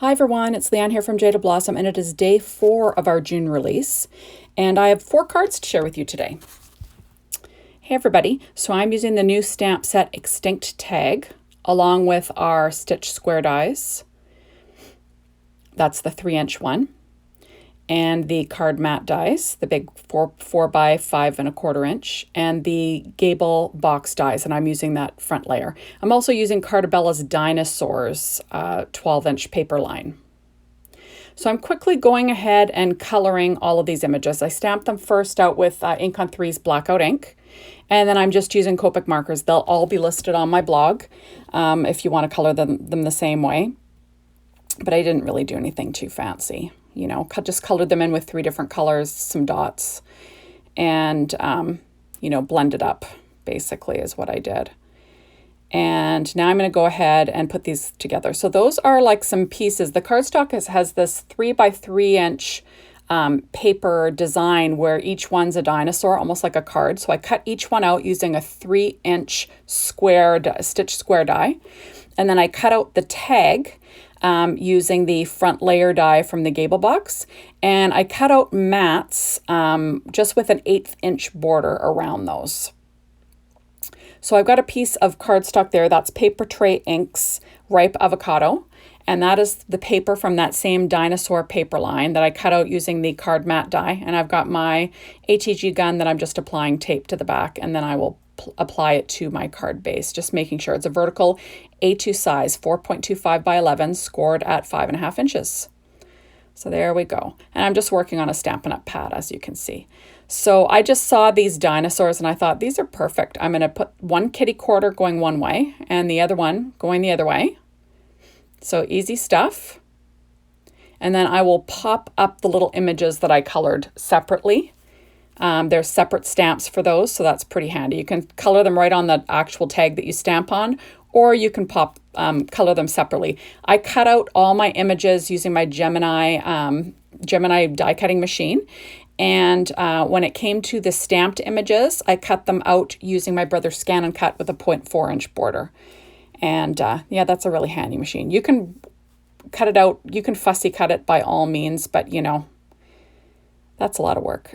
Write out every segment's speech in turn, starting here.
Hi everyone, it's Leanne here from Jaded Blossom, and it is day 4 of our June release, and I have 4 cards to share with you today. Hey everybody, so I'm using the new stamp set Extinct tag along with our stitch square dies. That's the 3-inch one, and the card mat dies, the big 4 by 5 1/4 inch, and the gable box dies, and I'm using that front layer. I'm also using Cartabella's Dinosaur's 12-inch paper line. So I'm quickly going ahead and coloring all of these images. I stamped them first out with Ink on 3's Blackout ink, and then I'm just using Copic markers. They'll all be listed on my blog if you want to color them the same way. But I didn't really do anything too fancy. You know, just colored them in with 3 different colors, some dots, and, you know, blended up, basically, is what I did. And now I'm going to go ahead and put these together. So those are like some pieces. The cardstock has this 3 by 3 inch paper design where each one's a dinosaur, almost like a card. So I cut each one out using a 3-inch stitch square die. And then I cut out the tag using the front layer die from the gable box. And I cut out mats just with an 1/8 inch border around those. So I've got a piece of cardstock there. That's Paper Tray Inks Ripe Avocado. And that is the paper from that same Dinosaur paper line that I cut out using the card mat die. And I've got my HEG gun that I'm just applying tape to the back, and then I will apply it to my card base, just making sure it's a vertical A2 size, 4.25 by 11, scored at 5.5 inches. So there we go. And I'm just working on a Stampin' Up! Pad, as you can see. So I just saw these dinosaurs and I thought, these are perfect. I'm going to put one kitty quarter going one way and the other one going the other way. So easy stuff. And then I will pop up the little images that I colored separately. There's separate stamps for those, so that's pretty handy. You can color them right on the actual tag that you stamp on, or you can color them separately. I cut out all my images using my Gemini die cutting machine. And when it came to the stamped images, I cut them out using my brother's Scan and Cut with a 0.4 inch border. And yeah, that's a really handy machine. You can cut it out. You can fussy cut it by all means, but you know, that's a lot of work.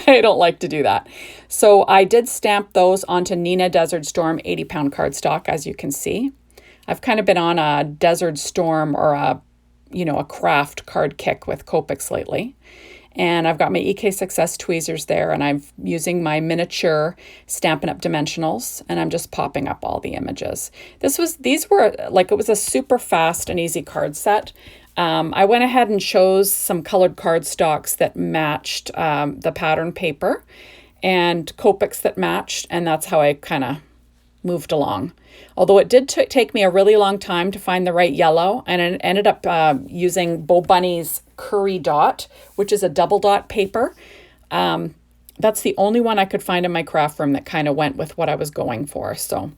I don't like to do that. So I did stamp those onto Nina Desert Storm 80-pound cardstock, as you can see. I've kind of been on a Desert Storm or a Kraft card kick with Copics lately. And I've got my EK Success tweezers there, and I'm using my miniature Stampin' Up! Dimensionals, and I'm just popping up all the images. These were like, it was a super fast and easy card set. I went ahead and chose some colored cardstocks that matched the pattern paper and Copics that matched, and that's how I kind of moved along. Although it did take me a really long time to find the right yellow, and I ended up using Bo Bunny's Curry Dot, which is a double dot paper. That's the only one I could find in my craft room that kind of went with what I was going for. So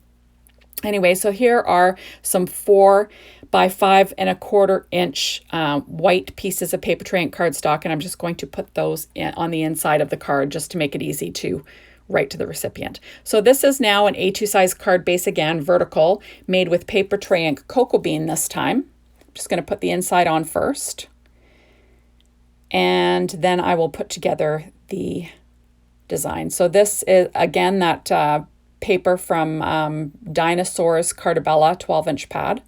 anyway, so here are some 4 by 5 1/4 inch white pieces of paper tray ink cardstock, and I'm just going to put those on the inside of the card just to make it easy to write to the recipient. So this is now an A2 size card base, again, vertical, made with Paper Tray Ink Cocoa Bean this time. I'm just going to put the inside on first, and then I will put together the design. So this is, again, that paper from Dinosaur's Cartabella 12-inch pad,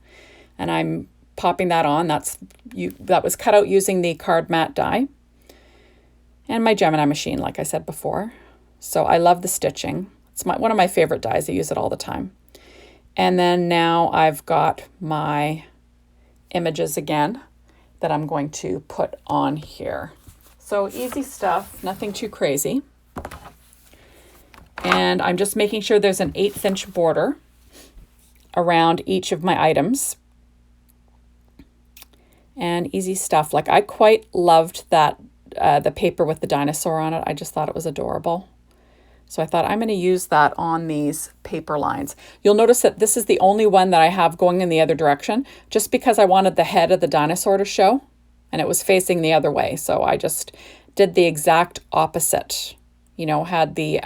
and I'm popping that on. That was cut out using the card mat die and my Gemini machine, like I said before. So I love the stitching. It's one of my favorite dies. I use it all the time. And then now I've got my images again that I'm going to put on here. So easy stuff, nothing too crazy. And I'm just making sure there's an 1/8 inch border around each of my items. And easy stuff. Like, I quite loved that the paper with the dinosaur on it. I just thought it was adorable. So I thought I'm going to use that on these paper lines. You'll notice that this is the only one that I have going in the other direction, just because I wanted the head of the dinosaur to show, and it was facing the other way. So I just did the exact opposite, had the,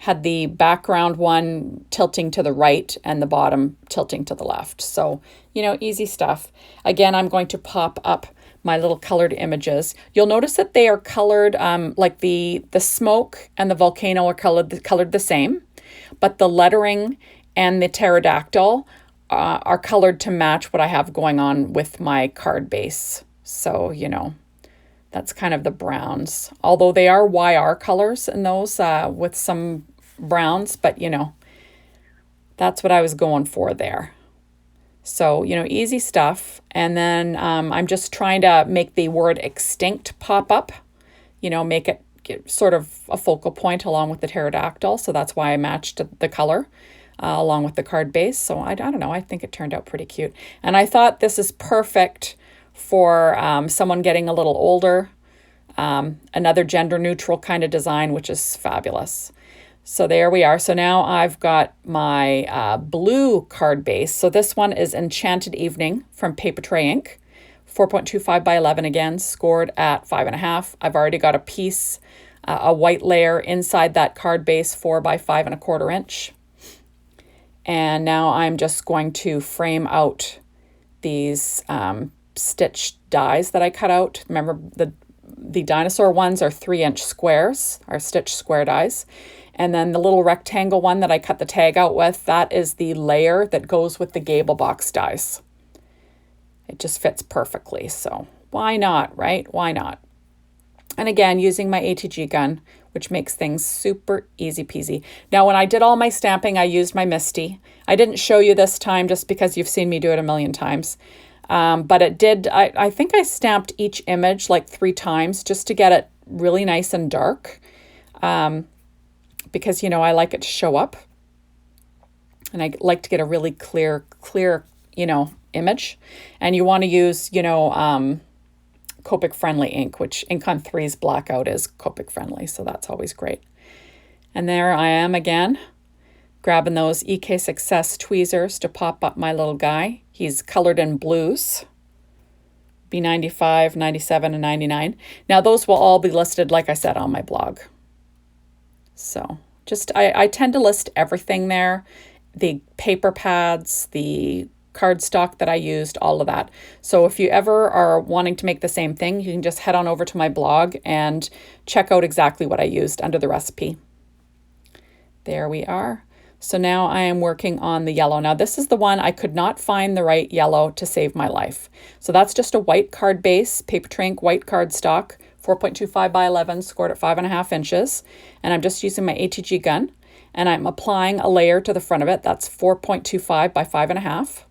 had the background one tilting to the right and the bottom tilting to the left. So, you know, easy stuff. Again, I'm going to pop up my little colored images. You'll notice that they are colored, like the smoke and the volcano are colored the same, but the lettering and the pterodactyl are colored to match what I have going on with my card base. So, you know, that's kind of the browns, although they are YR colors in those with some browns, but you know, that's what I was going for there. So, you know, easy stuff. And then I'm just trying to make the word extinct pop up, you know, make it get sort of a focal point along with the pterodactyl. So that's why I matched the color along with the card base. So I don't know, I think it turned out pretty cute. And I thought this is perfect for someone getting a little older, another gender neutral kind of design, which is fabulous. So there we are. So now I've got my blue card base. So this one is Enchanted Evening from Paper-Tray 4.25 by 11 again, scored at 5.5. I've already got a piece, a white layer inside that card base, 4 by 5.25 inch. And now I'm just going to frame out these stitch dies that I cut out. Remember, the dinosaur ones are 3-inch squares, are stitch square dies. And then the little rectangle one that I cut the tag out with, that is the layer that goes with the gable box dies. It just fits perfectly. So why not, right? Why not? And again, using my ATG gun, which makes things super easy peasy. Now, when I did all my stamping, I used my Misty. I didn't show you this time just because you've seen me do it a million times. But it did, I think I stamped each image like 3 times just to get it really nice and dark. Because, you know, I like it to show up. And I like to get a really clear, you know, image. And you want to use, you know, Copic friendly ink, which Ink on 3's blackout is Copic friendly. So that's always great. And there I am again, grabbing those EK Success tweezers to pop up my little guy. He's colored in blues, B95, 97, and 99. Now those will all be listed, like I said, on my blog. So just, I tend to list everything there, the paper pads, the cardstock that I used, all of that. So if you ever are wanting to make the same thing, you can just head on over to my blog and check out exactly what I used under the recipe. There we are. So now I am working on the yellow. Now this is the one I could not find the right yellow to save my life. So that's just a white card base, Paper-Tray white cardstock, 4.25 by 11, scored at 5.5 inches. And I'm just using my ATG gun and I'm applying a layer to the front of it. That's 4.25 by 5.5.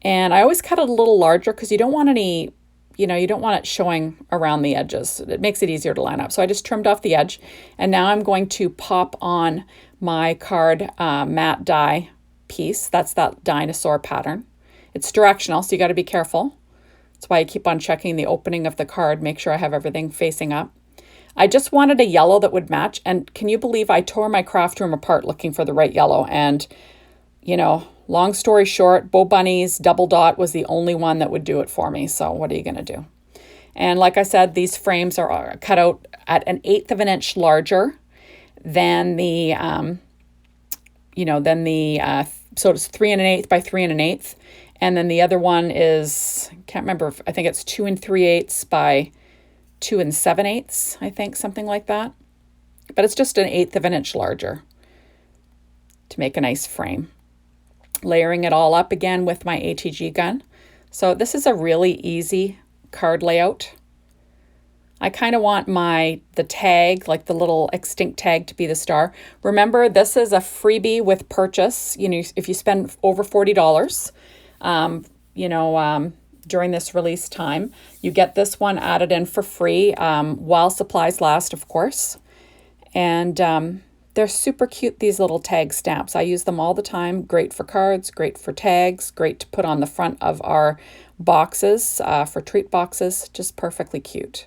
And I always cut it a little larger because you don't want any, you know, you don't want it showing around the edges. It makes it easier to line up. So I just trimmed off the edge. And now I'm going to pop on my card matte die piece. That's that dinosaur pattern. It's directional, so you got to be careful. That's why I keep on checking the opening of the card, make sure I have everything facing up. I just wanted a yellow that would match. And can you believe I tore my craft room apart looking for the right yellow? And, you know, long story short, Bo Bunny's double dot was the only one that would do it for me. So what are you going to do? And like I said, these frames are cut out at 1/8 of an inch larger than the, so it's 3 1/8 by 3 1/8. And then the other one is, can't remember, I think it's 2 3/8 by 2 7/8, I think, something like that. But it's just 1/8 of an inch larger to make a nice frame. Layering it all up again with my ATG gun. So this is a really easy card layout. I kind of want the tag, like the little extinct tag, to be the star. Remember, this is a freebie with purchase. You know, if you spend over $40, during this release time, you get this one added in for free while supplies last, of course. And they're super cute, these little tag stamps. I use them all the time. Great for cards, great for tags, great to put on the front of our boxes for treat boxes. Just perfectly cute.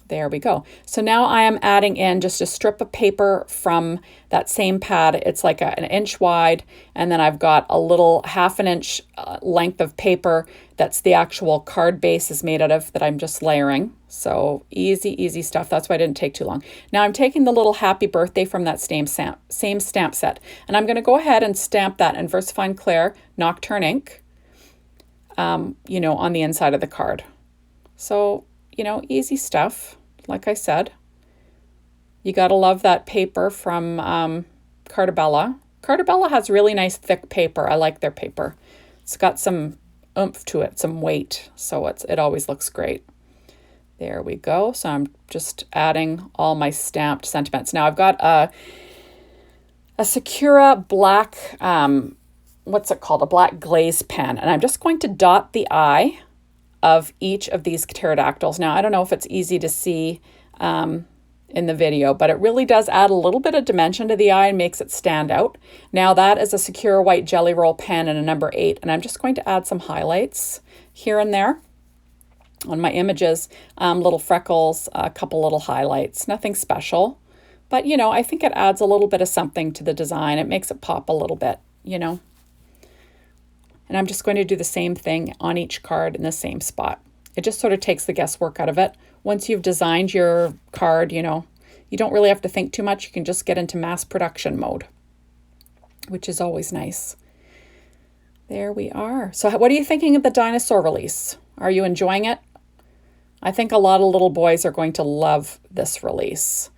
There we go. So now I am adding in just a strip of paper from that same pad. It's like an inch wide, and then I've got a little 1/2 inch length of paper that's the actual card base is made out of that I'm just layering. So easy stuff. That's why it didn't take too long. Now I'm taking the little happy birthday from that same stamp set, and I'm going to go ahead and stamp that in VersaFine Clair Nocturne ink, you know, on the inside of the card. So, you know, easy stuff. Like I said, you got to love that paper from Cartabella. Cartabella has really nice thick paper. I like their paper. It's got some oomph to it, some weight, so it always looks great. There we go. So I'm just adding all my stamped sentiments. Now I've got a Sakura black, what's it called? A black glaze pen. And I'm just going to dot the eye of each of these pterodactyls. Now, I don't know if it's easy to see in the video, but it really does add a little bit of dimension to the eye and makes it stand out. Now, that is a Sakura white jelly roll pen in a number 8, and I'm just going to add some highlights here and there on my images, little freckles, a couple little highlights, nothing special. But, you know, I think it adds a little bit of something to the design. It makes it pop a little bit, you know. And I'm just going to do the same thing on each card in the same spot. It just sort of takes the guesswork out of it. Once you've designed your card, you know, you don't really have to think too much. You can just get into mass production mode, which is always nice. There we are. So what are you thinking of the Dinosaur release? Are you enjoying it? I think a lot of little boys are going to love this release.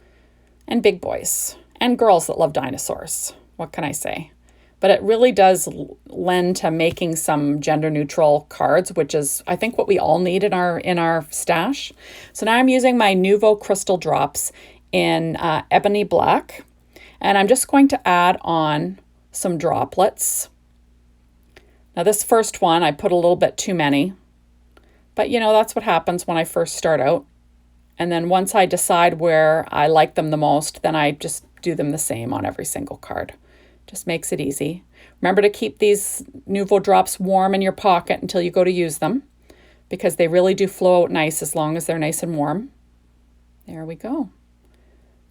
And big boys. And girls that love dinosaurs. What can I say? But it really does lend to making some gender-neutral cards, which is, I think, what we all need in our stash. So now I'm using my Nuvo Crystal Drops in Ebony Black. And I'm just going to add on some droplets. Now this first one, I put a little bit too many. But, you know, that's what happens when I first start out. And then once I decide where I like them the most, then I just do them the same on every single card. Just makes it easy. Remember to keep these Nuvo drops warm in your pocket until you go to use them, because they really do flow out nice as long as they're nice and warm. There we go.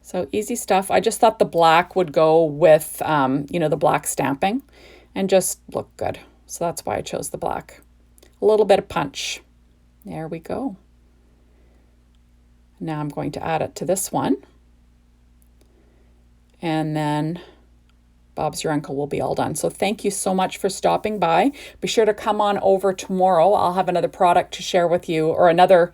So easy stuff. I just thought the black would go with, you know, the black stamping and just look good. So that's why I chose the black. A little bit of punch. There we go. Now I'm going to add it to this one. And then Bob's Your Uncle will be all done. So thank you so much for stopping by. Be sure to come on over tomorrow. I'll have another product to share with you, or another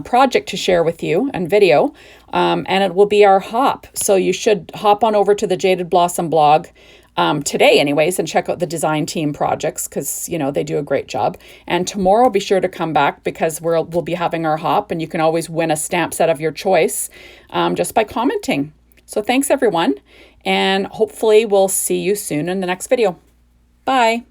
project to share with you and video. And it will be our hop. So you should hop on over to the Jaded Blossom blog today anyways, and check out the design team projects, because, you know, they do a great job. And tomorrow, be sure to come back, because we'll be having our hop, and you can always win a stamp set of your choice just by commenting. So thanks, everyone. And hopefully we'll see you soon in the next video. Bye.